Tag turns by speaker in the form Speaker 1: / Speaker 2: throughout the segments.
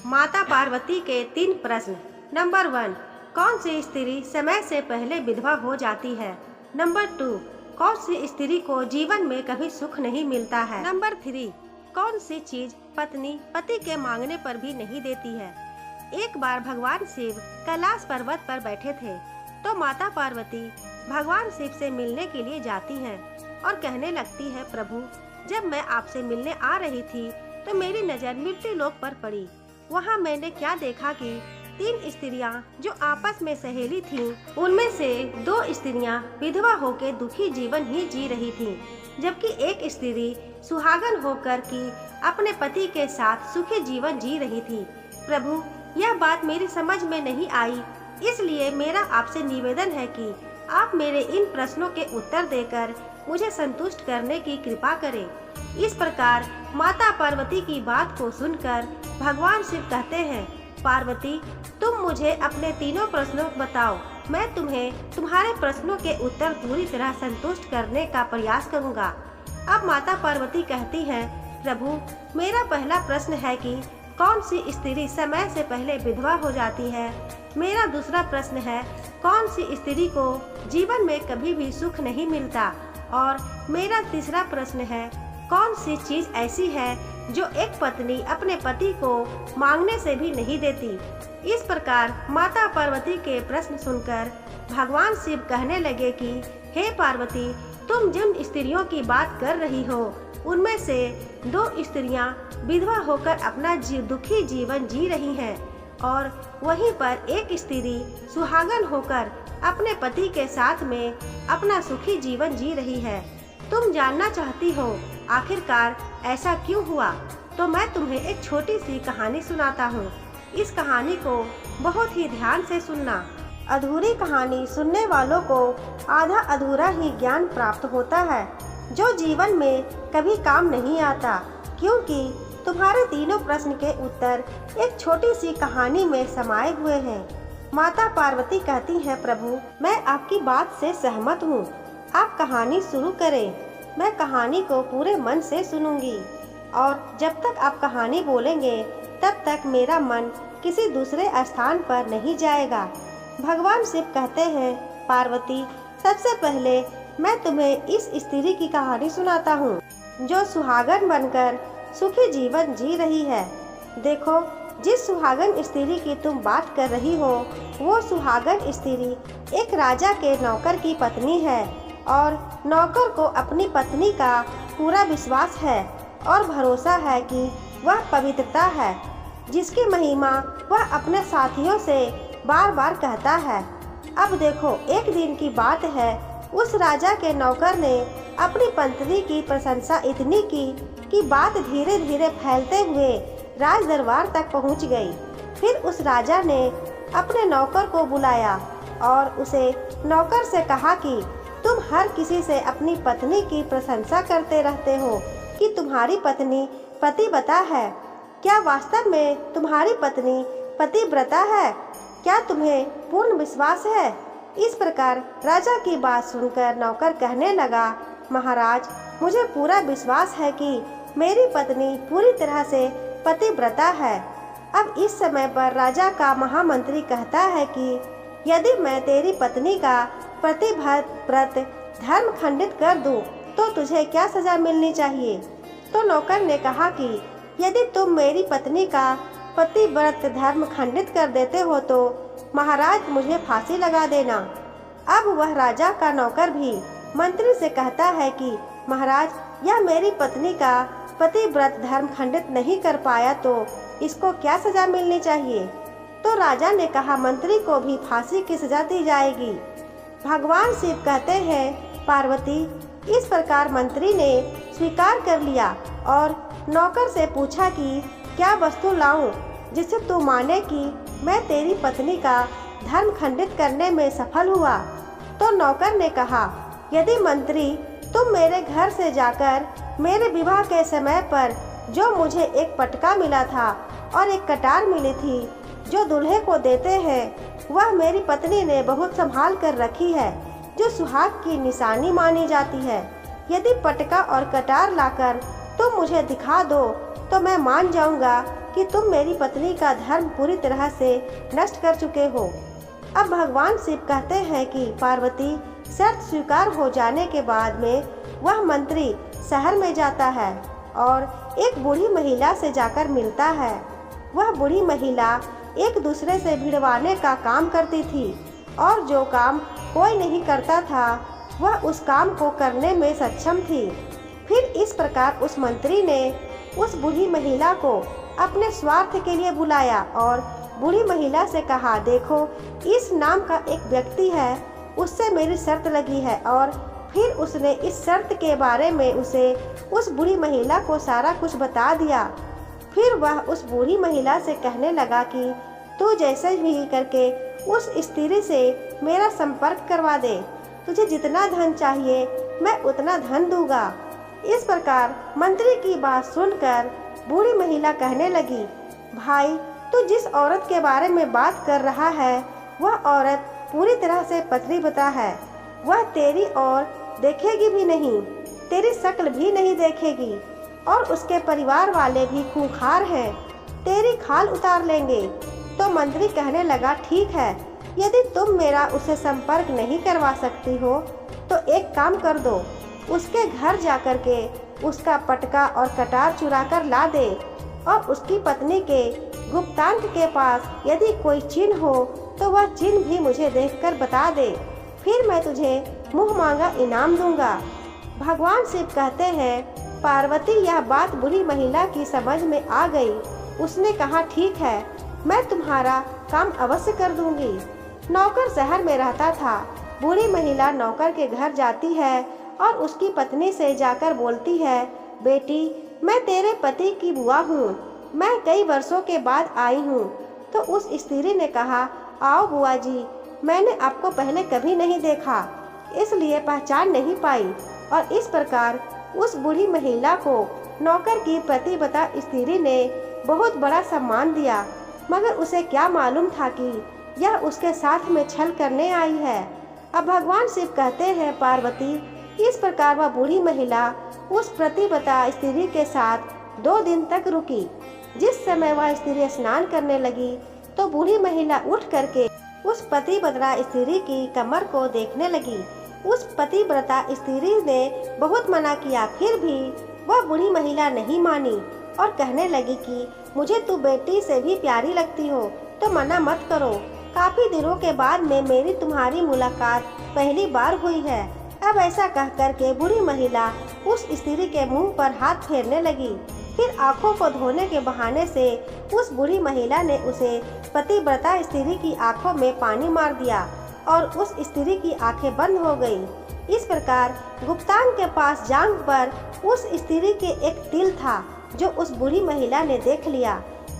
Speaker 1: माता पार्वती के 3 प्रश्न। नंबर 1, कौन सी स्त्री समय से पहले विधवा हो जाती है? नंबर 2, कौन सी स्त्री को जीवन में कभी सुख नहीं मिलता है? नंबर 3, कौन सी चीज पत्नी पति के मांगने पर भी नहीं देती है? एक बार भगवान शिव कैलाश पर्वत पर बैठे थे तो माता पार्वती भगवान शिव से मिलने के लिए जाती हैं और कहने लगती है, प्रभु, जब मैं आपसे मिलने आ रही थी तो मेरी नजर मृत्यु लोक पर पड़ी। वहाँ मैंने क्या देखा कि 3 स्त्रियां जो आपस में सहेली थीं, उनमें से 2 स्त्रियां विधवा होकर दुखी जीवन ही जी रही थीं, जबकि एक स्त्री सुहागन होकर की अपने पति के साथ सुखी जीवन जी रही थी। प्रभु, यह बात मेरी समझ में नहीं आई, इसलिए मेरा आपसे निवेदन है कि आप मेरे इन प्रश्नों के उत्तर देकर मुझे संतुष्ट करने की कृपा करें। इस प्रकार माता पार्वती की बात को सुनकर भगवान शिव कहते हैं, पार्वती, तुम मुझे अपने तीनों प्रश्नों बताओ, मैं तुम्हें तुम्हारे प्रश्नों के उत्तर पूरी तरह संतुष्ट करने का प्रयास करूंगा। अब माता पार्वती कहती हैं, प्रभु, मेरा पहला प्रश्न है कि कौन सी स्त्री समय से पहले विधवा हो जाती है? मेरा दूसरा प्रश्न है, कौन सी स्त्री को जीवन में कभी भी सुख नहीं मिलता? और मेरा तीसरा प्रश्न है, कौन सी चीज ऐसी है जो एक पत्नी अपने पति को मांगने से भी नहीं देती? इस प्रकार माता पार्वती के प्रश्न सुनकर भगवान शिव कहने लगे कि हे पार्वती, तुम जिन स्त्रियों की बात कर रही हो उनमें से 2 स्त्रियां विधवा होकर अपना दुखी जीवन जी रही हैं और वहीं पर एक स्त्री सुहागन होकर अपने पति के साथ में अपना सुखी जीवन जी रही है। तुम जानना चाहती हो आखिरकार ऐसा क्यों हुआ? तो मैं तुम्हें एक छोटी सी कहानी सुनाता हूँ। इस कहानी को बहुत ही ध्यान से सुनना। अधूरी कहानी सुनने वालों को आधा अधूरा ही ज्ञान प्राप्त होता है, जो जीवन में कभी काम नहीं आता, क्योंकि तुम्हारे तीनों प्रश्न के उत्तर एक छोटी सी कहानी में समाये हुए हैं। माता पार्वती कहती हैं, प्रभु, मैं आपकी बात से सहमत हूँ, आप कहानी शुरू करें। मैं कहानी को पूरे मन से सुनूंगी और जब तक आप कहानी बोलेंगे तब तक मेरा मन किसी दूसरे स्थान पर नहीं जाएगा। भगवान शिव कहते हैं, पार्वती, सबसे पहले मैं तुम्हें इस स्त्री की कहानी सुनाता हूँ जो सुहागन बनकर सुखी जीवन जी रही है। देखो, जिस सुहागन स्त्री की तुम बात कर रही हो वो सुहागन स्त्री एक राजा के नौकर की पत्नी है और नौकर को अपनी पत्नी का पूरा विश्वास है और भरोसा है कि वह पवित्रता है, जिसकी महिमा वह अपने साथियों से बार बार कहता है। अब देखो, एक दिन की बात है, उस राजा के नौकर ने अपनी पत्नी की प्रशंसा इतनी की कि बात धीरे धीरे फैलते हुए राज दरबार तक पहुंच गई। फिर उस राजा ने अपने नौकर को बुलाया और उसे नौकर से कहा कि तुम हर किसी से अपनी पत्नी की प्रशंसा करते रहते हो कि तुम्हारी पत्नी पतिव्रता है। क्या वास्तव में तुम्हारी पत्नी पतिव्रता है? क्या तुम्हें पूर्ण विश्वास है? इस प्रकार राजा की बात सुनकर नौकर कहने लगा, महाराज, मुझे पूरा विश्वास है कि मेरी पत्नी पूरी तरह से पतिव्रता है। अब इस समय पर राजा का महामंत्री कहता है कि यदि मैं तेरी पत्नी का पतिव्रत धर्म खंडित कर दूं, तो तुझे क्या सजा मिलनी चाहिए? तो नौकर ने कहा कि यदि तुम मेरी पत्नी का पतिव्रत धर्म खंडित कर देते हो तो महाराज मुझे फांसी लगा देना। अब वह राजा का नौकर भी मंत्री से कहता है कि महाराज, यह मेरी पत्नी का पतिव्रत धर्म खंडित नहीं कर पाया तो इसको क्या सजा मिलनी चाहिए? तो राजा ने कहा, मंत्री को भी फांसी की सजा दी जाएगी। भगवान शिव कहते हैं, पार्वती, इस प्रकार मंत्री ने स्वीकार कर लिया और नौकर से पूछा कि क्या वस्तु लाऊं जिससे तू माने कि मैं तेरी पत्नी का धर्म खंडित करने में सफल हुआ? तो नौकर ने कहा, यदि मंत्री, तुम मेरे घर से जाकर मेरे विवाह के समय पर जो मुझे एक पटका मिला था और एक कटार मिली थी जो दूल्हे को देते हैं, वह मेरी पत्नी ने बहुत संभाल कर रखी है, जो सुहाग की निशानी मानी जाती है। यदि पटका और कटार लाकर तुम मुझे दिखा दो तो मैं मान जाऊंगा कि तुम मेरी पत्नी का धर्म पूरी तरह से नष्ट कर चुके हो। अब भगवान शिव कहते हैं कि पार्वती शर्त स्वीकार हो जाने के बाद में वह मंत्री शहर में जाता है और एक बूढ़ी महिला से जाकर मिलता है। वह बूढ़ी महिला एक दूसरे से भिड़वाने का काम करती थी और जो काम कोई नहीं करता था वह उस काम को करने में सक्षम थी। फिर इस प्रकार उस मंत्री ने उस बूढ़ी महिला को अपने स्वार्थ के लिए बुलाया और बूढ़ी महिला से कहा, देखो इस नाम का एक व्यक्ति है, उससे मेरी शर्त लगी है। और फिर उसने इस शर्त के बारे में उसे उस बूढ़ी महिला को सारा कुछ बता दिया। फिर वह उस बूढ़ी महिला से कहने लगा कि तू जैसे भी करके उस स्त्री से मेरा संपर्क करवा दे, तुझे जितना धन चाहिए मैं उतना धन दूंगा। इस प्रकार मंत्री की बात सुनकर बूढ़ी महिला कहने लगी, भाई तू जिस औरत के बारे में बात कर रहा है वह औरत पूरी तरह से पतिव्रता है। वह तेरी ओर देखेगी भी नहीं, तेरी शक्ल भी नहीं देखेगी और उसके परिवार वाले भी खूंखार हैं, तेरी खाल उतार लेंगे। तो मंत्री कहने लगा, ठीक है, यदि तुम मेरा उससे संपर्क नहीं करवा सकती हो तो एक काम कर दो, उसके घर जाकर के उसका पटका और कटार चुरा कर ला दे और उसकी पत्नी के गुप्तांग के पास यदि कोई चिन्ह हो तो वह चिन्ह भी मुझे देखकर बता दे, फिर मैं तुझे मुँह मांगा इनाम दूंगा। भगवान शिव कहते हैं, पार्वती यह बात बूढ़ी महिला की समझ में आ गई। उसने कहा, ठीक है, मैं तुम्हारा काम अवश्य कर दूंगी। नौकर शहर में रहता था। बूढ़ी महिला नौकर के घर जाती है और उसकी पत्नी से जाकर बोलती है, बेटी मैं तेरे पति की बुआ हूँ, मैं कई वर्षों के बाद आई हूँ। तो उस स्त्री ने कहा, आओ बुआ जी, मैंने आपको पहले कभी नहीं देखा इसलिए पहचान नहीं पाई। और इस प्रकार उस बूढ़ी महिला को नौकर की पतिव्रता स्त्री ने बहुत बड़ा सम्मान दिया, मगर उसे क्या मालूम था कि यह उसके साथ में छल करने आई है। अब भगवान शिव कहते हैं, पार्वती इस प्रकार वह बूढ़ी महिला उस पतिव्रता स्त्री के साथ 2 दिन तक रुकी। जिस समय वह स्त्री स्नान करने लगी तो बूढ़ी महिला उठ करके उस पतिव्रता स्त्री की कमर को देखने लगी। उस पतिव्रता स्त्री ने बहुत मना किया, फिर भी वह बूढ़ी महिला नहीं मानी और कहने लगी कि मुझे तू बेटी से भी प्यारी लगती हो तो मना मत करो। काफी दिनों के बाद में मेरी तुम्हारी मुलाकात पहली बार हुई है। अब ऐसा कह करके बूढ़ी महिला उस स्त्री के मुंह पर हाथ फेरने लगी। फिर आंखों को धोने के बहाने से उस बूढ़ी महिला ने उसे पतिव्रता स्त्री की आंखों में पानी मार दिया और उस स्त्री की आंखें बंद हो गई। इस प्रकार गुप्तांग के पास जांघ पर उस स्त्री के एक तिल था जो उस बूढ़ी महिला ने देख लिया।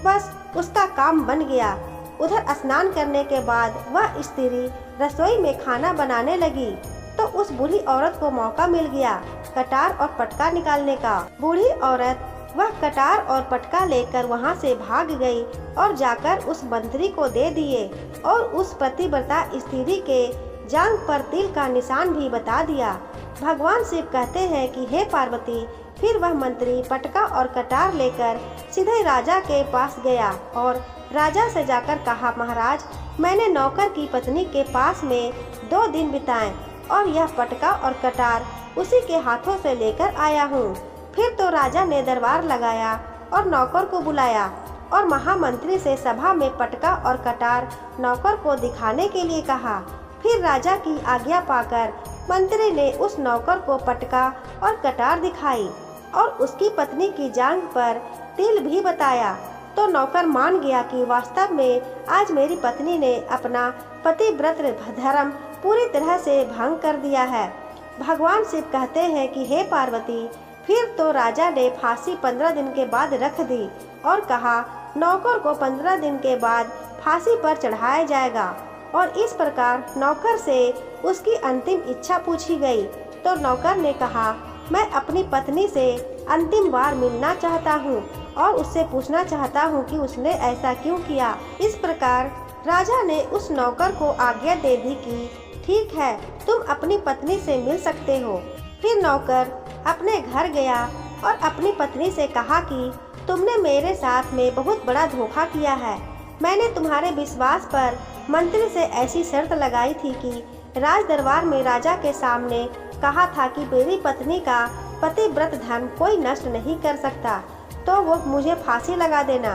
Speaker 1: बस उसका काम बन गया। उधर स्नान करने के बाद वह स्त्री रसोई में खाना बनाने लगी तो उस बूढ़ी औरत को मौका मिल गया कटार और पटका निकालने का। बूढ़ी औरत वह कटार और पटका लेकर वहां से भाग गई और जाकर उस मंत्री को दे दिए और उस पतिव्रता स्त्री के जांघ पर तिल का निशान भी बता दिया। भगवान शिव कहते हैं कि हे पार्वती, फिर वह मंत्री पटका और कटार लेकर सीधे राजा के पास गया और राजा से जाकर कहा, महाराज मैंने नौकर की पत्नी के पास में 2 दिन बिताए और यह पटका और कटार उसी के हाथों से लेकर आया हूँ। फिर तो राजा ने दरबार लगाया और नौकर को बुलाया और महामंत्री से सभा में पटका और कटार नौकर को दिखाने के लिए कहा। फिर राजा की आज्ञा पाकर मंत्री ने उस नौकर को पटका और कटार दिखाई और उसकी पत्नी की जांघ पर तिल भी बताया। तो नौकर मान गया कि वास्तव में आज मेरी पत्नी ने अपना पतिव्रत धर्म पूरी तरह से भंग कर दिया है। भगवान शिव कहते हैं कि हे पार्वती, फिर तो राजा ने फांसी 15 दिन के बाद रख दी और कहा नौकर को 15 दिन के बाद फांसी पर चढ़ाया जाएगा। और इस प्रकार नौकर से उसकी अंतिम इच्छा पूछी गई तो नौकर ने कहा, मैं अपनी पत्नी से अंतिम बार मिलना चाहता हूँ और उससे पूछना चाहता हूँ कि उसने ऐसा क्यों किया। इस प्रकार राजा ने उस नौकर को आज्ञा दे दी कि ठीक है, तुम अपनी पत्नी से मिल सकते हो। फिर नौकर अपने घर गया और अपनी पत्नी से कहा कि तुमने मेरे साथ में बहुत बड़ा धोखा किया है। मैंने तुम्हारे विश्वास पर मंत्री से ऐसी शर्त लगाई थी कि राज दरबार में राजा के सामने कहा था कि मेरी पत्नी का पतिव्रत धर्म कोई नष्ट नहीं कर सकता, तो वो मुझे फांसी लगा देना।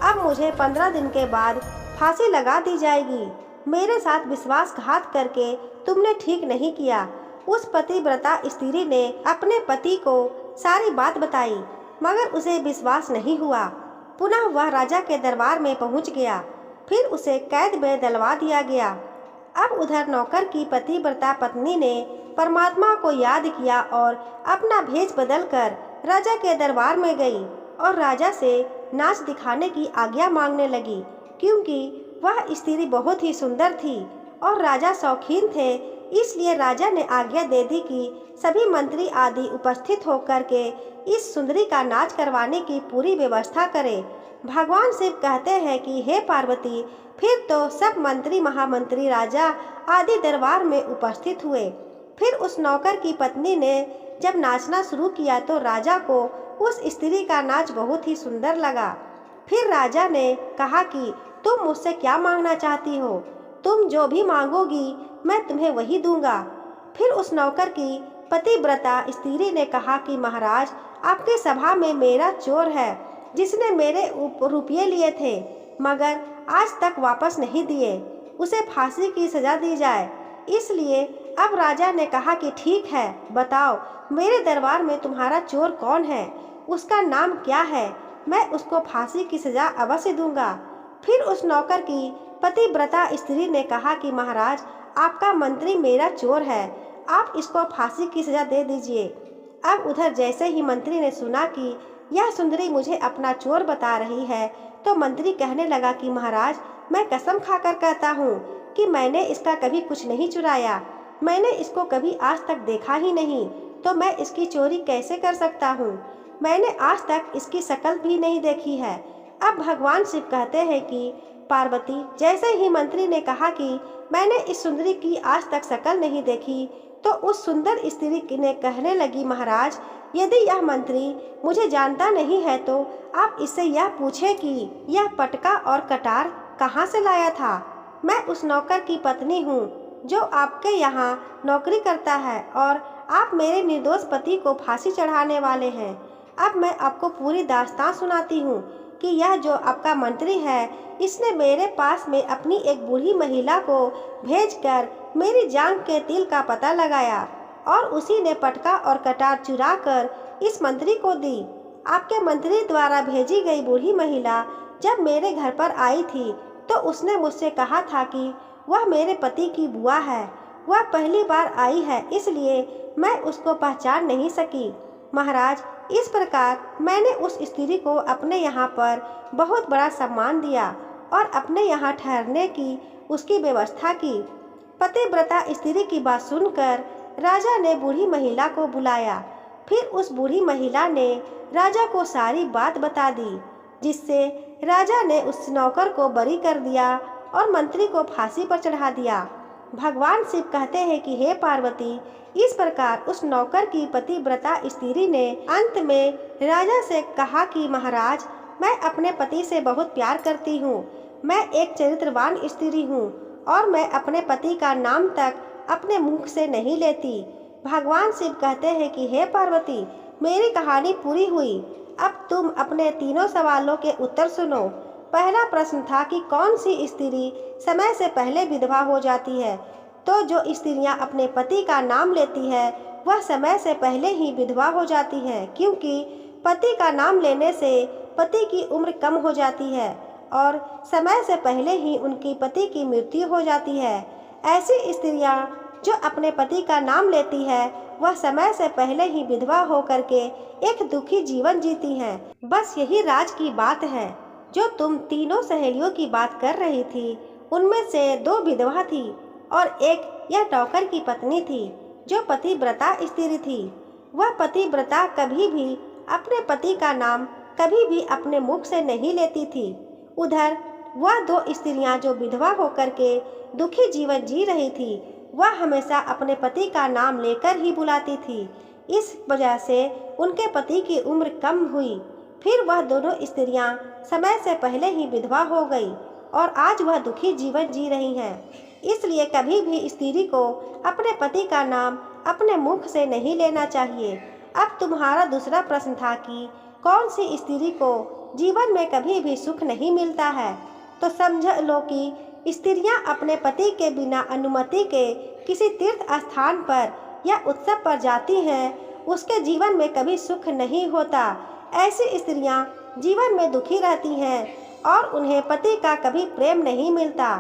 Speaker 1: अब मुझे 15 दिन के बाद फांसी लगा दी जाएगी। मेरे साथ विश्वासघात करके तुमने ठीक नहीं किया। उस पतिव्रता स्त्री ने अपने पति को सारी बात बताई, मगर उसे विश्वास नहीं हुआ। पुनः वह राजा के दरबार में पहुंच गया। फिर उसे कैद में डलवा दिया गया। अब उधर नौकर की पतिव्रता पत्नी ने परमात्मा को याद किया और अपना भेष बदलकर राजा के दरबार में गई और राजा से नाच दिखाने की आज्ञा मांगने लगी, क्योंकि वह स्त्री बहुत ही सुंदर थी और राजा शौकीन थे। इसलिए राजा ने आज्ञा दे दी कि सभी मंत्री आदि उपस्थित होकर के इस सुंदरी का नाच करवाने की पूरी व्यवस्था करें। भगवान शिव कहते हैं कि हे पार्वती, फिर तो सब मंत्री महामंत्री राजा आदि दरबार में उपस्थित हुए। फिर उस नौकर की पत्नी ने जब नाचना शुरू किया तो राजा को उस स्त्री का नाच बहुत ही सुंदर लगा। फिर राजा ने कहा कि तुम मुझसे क्या मांगना चाहती हो? तुम जो भी मांगोगी मैं तुम्हें वही दूंगा। फिर उस नौकर की पतिव्रता स्त्री ने कहा कि महाराज, आपकी सभा में मेरा चोर है जिसने मेरे रुपये लिए थे मगर आज तक वापस नहीं दिए, उसे फांसी की सजा दी जाए। इसलिए अब राजा ने कहा कि ठीक है, बताओ मेरे दरबार में तुम्हारा चोर कौन है, उसका नाम क्या है, मैं उसको फांसी की सजा अवश्य दूंगा। फिर उस नौकर की पतिव्रता स्त्री ने कहा कि महाराज, आपका मंत्री मेरा चोर है, आप इसको फांसी की सजा दे दीजिए। अब उधर जैसे ही मंत्री ने सुना कि यह सुंदरी मुझे अपना चोर बता रही है, तो मंत्री कहने लगा कि महाराज, मैं कसम खाकर कहता हूँ कि मैंने इसका कभी कुछ नहीं चुराया, मैंने इसको कभी आज तक देखा ही नहीं, तो मैं इसकी चोरी कैसे कर सकता हूँ? मैंने आज तक इसकी शक्ल भी नहीं देखी है। अब भगवान शिव कहते हैं कि पार्वती, जैसे ही मंत्री ने कहा कि मैंने इस सुंदरी की आज तक शक्ल नहीं देखी, तो उस सुंदर स्त्री ने कहने लगी, महाराज, यदि यह मंत्री मुझे जानता नहीं है तो आप इससे यह पूछे कि यह पटका और कटार कहाँ से लाया था। मैं उस नौकर की पत्नी हूँ जो आपके यहाँ नौकरी करता है और आप मेरे निर्दोष पति को फांसी चढ़ाने वाले हैं। अब मैं आपको पूरी दास्तान सुनाती हूँ कि यह जो आपका मंत्री है, इसने मेरे पास में अपनी एक बूढ़ी महिला को भेजकर मेरी जांघ के तिल का पता लगाया और उसी ने पटका और कटार चुरा कर इस मंत्री को दी। आपके मंत्री द्वारा भेजी गई बूढ़ी महिला जब मेरे घर पर आई थी तो उसने मुझसे कहा था कि वह मेरे पति की बुआ है। वह पहली बार आई है, इसलिए मैं उसको पहचान नहीं सकी। महाराज, इस प्रकार मैंने उस स्त्री को अपने यहाँ पर बहुत बड़ा सम्मान दिया और अपने यहाँ ठहरने की उसकी व्यवस्था की। पतिव्रता स्त्री की बात सुनकर राजा ने बूढ़ी महिला को बुलाया। फिर उस बूढ़ी महिला ने राजा को सारी बात बता दी, जिससे राजा ने उस नौकर को बरी कर दिया और मंत्री को फांसी पर चढ़ा दिया। भगवान शिव कहते हैं कि हे पार्वती, इस प्रकार उस नौकर की पतिव्रता स्त्री ने अंत में राजा से कहा कि महाराज, मैं अपने पति से बहुत प्यार करती हूँ, मैं एक चरित्रवान स्त्री हूँ और मैं अपने पति का नाम तक अपने मुख से नहीं लेती। भगवान शिव कहते हैं कि हे पार्वती, मेरी कहानी पूरी हुई। अब तुम अपने तीनों सवालों के उत्तर सुनो। पहला प्रश्न था कि कौन सी स्त्री समय से पहले विधवा हो जाती है। तो जो स्त्रियां अपने पति का नाम लेती है वह समय से पहले ही विधवा हो जाती है, क्योंकि पति का नाम लेने से पति की उम्र कम हो जाती है और समय से पहले ही उनकी पति की मृत्यु हो जाती है। ऐसी स्त्रियां जो अपने पति का नाम लेती है वह समय से पहले ही विधवा होकर के एक दुखी जीवन जीती हैं। बस यही राज की बात है। जो तुम तीनों सहेलियों की बात कर रही थी, उनमें से 2 विधवा थी और एक यह नौकर की पत्नी थी जो पतिव्रता स्त्री थी। वह पतिव्रता कभी भी अपने पति का नाम कभी भी अपने मुख से नहीं लेती थी। उधर वह 2 स्त्रियां जो विधवा होकर के दुखी जीवन जी रही थी, वह हमेशा अपने पति का नाम लेकर ही बुलाती थी। इस वजह से उनके पति की उम्र कम हुई। फिर वह दोनों स्त्रियां समय से पहले ही विधवा हो गई और आज वह दुखी जीवन जी रही हैं। इसलिए कभी भी स्त्री को अपने पति का नाम अपने मुख से नहीं लेना चाहिए। अब तुम्हारा दूसरा प्रश्न था कि कौन सी स्त्री को जीवन में कभी भी सुख नहीं मिलता है। तो समझ लो कि स्त्रियां अपने पति के बिना अनुमति के किसी तीर्थ स्थान पर या उत्सव पर जाती हैं, उसके जीवन में कभी सुख नहीं होता। ऐसी स्त्रियां जीवन में दुखी रहती हैं और उन्हें पति का कभी प्रेम नहीं मिलता।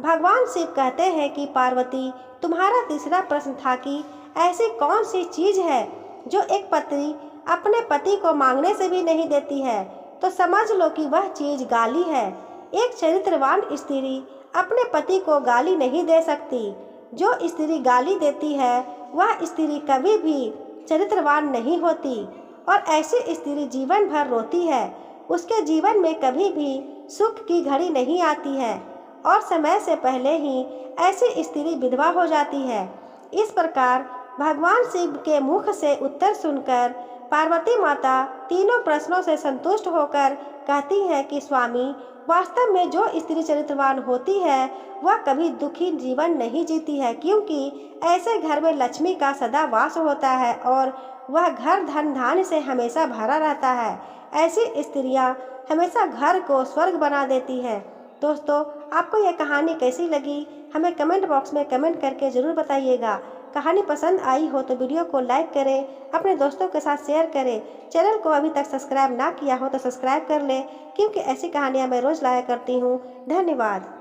Speaker 1: भगवान शिव कहते हैं कि पार्वती, तुम्हारा तीसरा प्रश्न था कि ऐसी कौन सी चीज़ है जो एक पत्नी अपने पति को मांगने से भी नहीं देती है। तो समझ लो कि वह चीज़ गाली है। एक चरित्रवान स्त्री अपने पति को गाली नहीं दे सकती। जो स्त्री गाली देती है वह स्त्री कभी भी चरित्रवान नहीं होती और ऐसी स्त्री जीवन भर रोती है। उसके जीवन में कभी भी सुख की घड़ी नहीं आती है और समय से पहले ही ऐसी स्त्री विधवा हो जाती है। इस प्रकार भगवान शिव के मुख से उत्तर सुनकर पार्वती माता तीनों प्रश्नों से संतुष्ट होकर कहती है कि स्वामी, वास्तव में जो स्त्री चरित्रवान होती है वह कभी दुखी जीवन नहीं जीती है, क्योंकि ऐसे घर में लक्ष्मी का सदा वास होता है और वह घर धन धान्य से हमेशा भरा रहता है। ऐसी स्त्रियां हमेशा घर को स्वर्ग बना देती हैं। दोस्तों, आपको यह कहानी कैसी लगी हमें कमेंट बॉक्स में कमेंट करके ज़रूर बताइएगा। कहानी पसंद आई हो तो वीडियो को लाइक करें, अपने दोस्तों के साथ शेयर करें। चैनल को अभी तक सब्सक्राइब ना किया हो तो सब्सक्राइब कर लें, क्योंकि ऐसी कहानियाँ मैं रोज़ लाया करती हूँ। धन्यवाद।